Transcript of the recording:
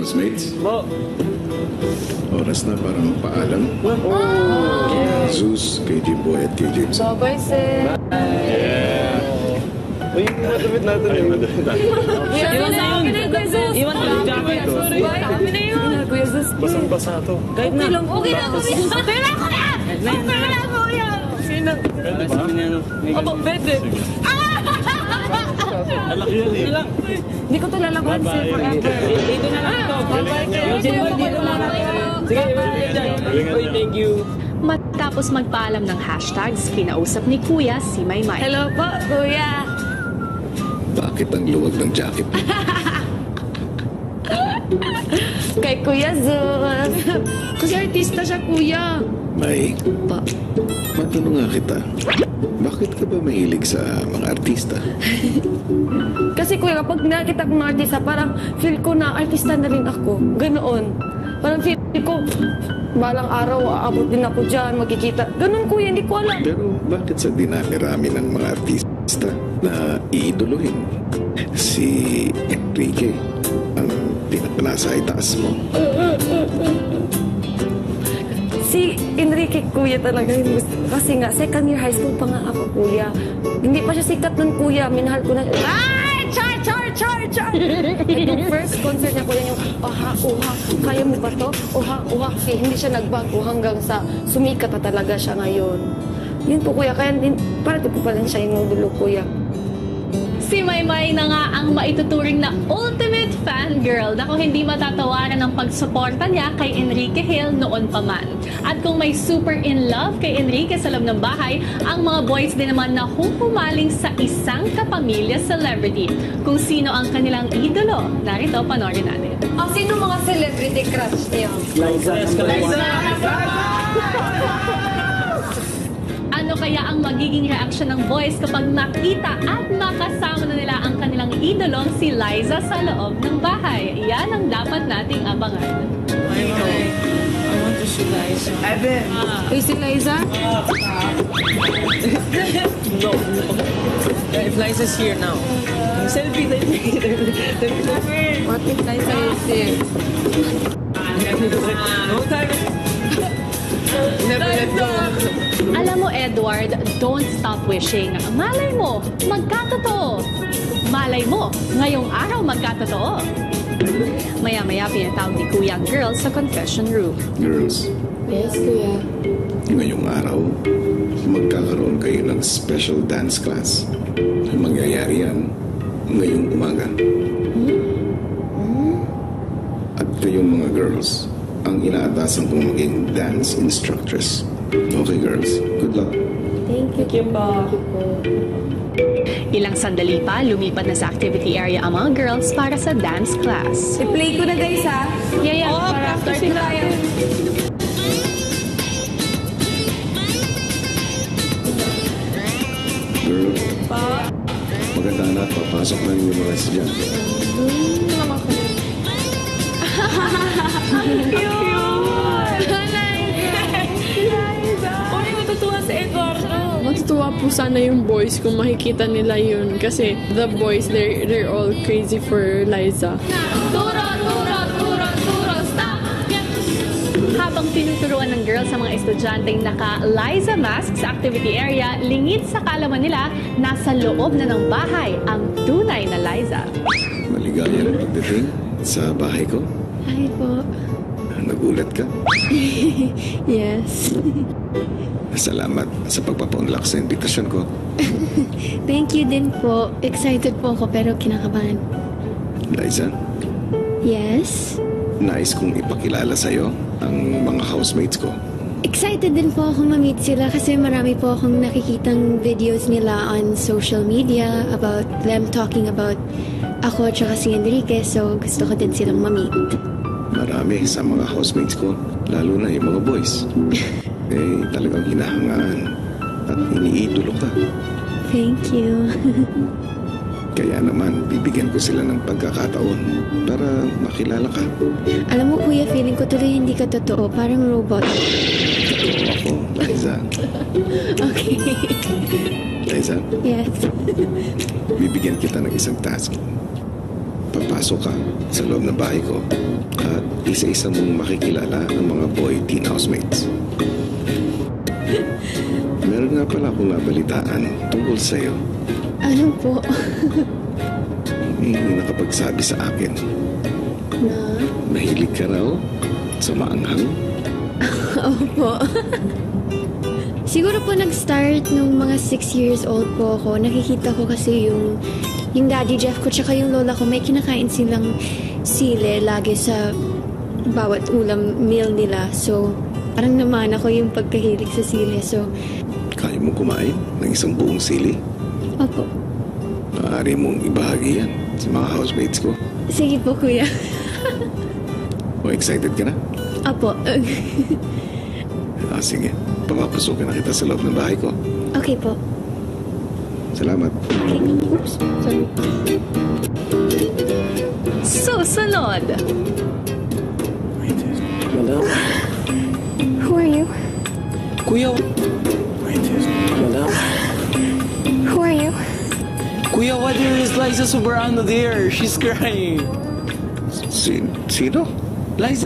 Housemates, Bo. oras na para magpaalam. Zeus, kay Jimboy at kay James. Bye-bye, sir. Uy, madamit natin. Ay, madamit natin. Iwan na yun. Iwan na yung jacket. Kami na yun. Kuya Zus. Basang-basa to. Kahit na. Okay lang, kuya. Pera ko na! Pera ko yan! Sino? Pwede ba? Opo, pwede. Alaki yan eh. Hindi ko ito lalaban, sir, forever. Dito na lang ito. Bye-bye, kayo. Dito na lang ito. Sige, thank you. Matapos magpaalam ng hashtags, kinausap ni Kuya si Maymay. Hello po, kuya. Bakit ang luwag ng jacket? Kay Kuya Zus. Kasi artista siya, kuya. May, Pa. matanong nga kita. Bakit ka ba mahilig sa mga artista? Kasi kuya, kapag nakita ko ng artista, parang feel ko na artista na rin ako. Ganoon. Parang feel ko, balang araw, aabot din ako dyan, magkikita. Ganon kuya, hindi ko alam. Pero bakit sa dinami-rami ng mga artista na iidolohin? Si Enrique ang pinapanasa itaas mo. Si Enrique, kuya, talaga yung gusto. Kasi nga, second year high school pa nga ako, kuya. Hindi pa siya sikat nun, kuya. Minahal ko na siya. Ay! Char! Yung first concert niya, kuya, yung uha. Kaya mo ba to? Uha. Eh, hindi siya nagbago hanggang sa sumikat na talaga siya ngayon. Yun po, kuya. Kaya parang po pa rin siya yung dulo, kuya. Si Maymay na nga ang maituturing na ultimate fangirl na kung hindi matatawaran ang pagsuporta niya kay Enrique Hill noon pa man. At kung may super in love kay Enrique sa loob ng bahay, ang mga boys din naman na humaling sa isang kapamilya celebrity. Kung sino ang kanilang idolo, narito panoorin natin. Sino mga celebrity crush niyo? Liza. Ano kaya ang magiging reaksyon ng boys kapag makita at makasama na nila ang kanilang idolong si Liza sa loob ng bahay? Yan ang dapat nating abangan. I want to see Liza. Evan. Hey, si Liza? No. If Liza's here now. Selfie. What if Liza is here? No time. Never let go. Alam mo, Edward, don't stop wishing. Malay mo, magkatotoo. Malay mo, ngayong araw magkatotoo. Maya-maya pinatawag ni Kuya ang girls sa confession room. Girls, Yes, kuya. ngayong araw, magkakaroon kayo ng special dance class. Mangyayari yan ngayong umaga. At kayong mga girls, ang inaatasan kong maging dance instructress. Okay, girls. Good luck. Thank you po. Ilang sandali pa, lumipat na sa activity area ang mga girls para sa dance class. I-play ko na guys ha. Yeah, Para start na tayo. Girl, maganda na. Papasok na yung mga estudyante. Matutuwa po sana yung boys kung makikita nila yun. Kasi the boys, they're all crazy for Liza. Turo, stop! Habang tinuturuan ng girls sa mga estudyanteng naka-Liza mask sa activity area, lingid sa kaalaman nila, nasa loob na ng bahay ang tunay na Liza. Maligayang pagdating sa bahay ko. Hi po. Nagulat ka. Yes. Salamat sa pagpapaunlak sa imbitasyon ko. Thank you din po. Excited po ako pero kinakabahan. Liza, Yes? nais kong ipakilala sa'yo ang mga housemates ko. Excited din po ako ma-meet sila kasi marami po akong nakikitang videos nila on social media about them talking about ako at saka si Enrique, so gusto ko din silang ma-meet. Marami sa mga housemates ko, lalo na yung mga boys. Talagang hinahangaan at iniidolo ka. Thank you. Kaya naman, bibigyan ko sila ng pagkakataon para makilala ka. Alam mo kuya, feeling ko tuloy hindi ka totoo. Parang robot. Totoo ako, Liza. Okay. Liza, Yes. bibigyan kita ng isang task. papasok ka sa loob ng bahay ko at isa-isa mong makikilala ang mga boy teen housemates. Meron nga pala akong nabalitaan tungkol sa'yo. Ano po? May nakapagsabi sa akin, Na? mahilig ka raw sa maanghang. Opo. Siguro po nag-start nung mga 6 years old po ako. Nakikita ko kasi yung daddy Jeff ko tsaka yung lola ko, may kinakain silang sile lagi sa bawat ulam meal nila. So, parang naman ako yung pagkahilig sa sile. So, Kaya mo kumain ng isang buong sili. opo. Maaari mong ibahagi yan sa mga housemates ko. Sige po, kuya. O excited ka na? Opo. Sige, papapasukin na kita sa loob ng bahay ko. Okay po. Salamat. Okay. Oops. Sorry. Susunod! Madam? Who are you? Kuya? Madam? Who are you? Kuya, why there is Liza Soberano there? She's crying. Sino? Liza...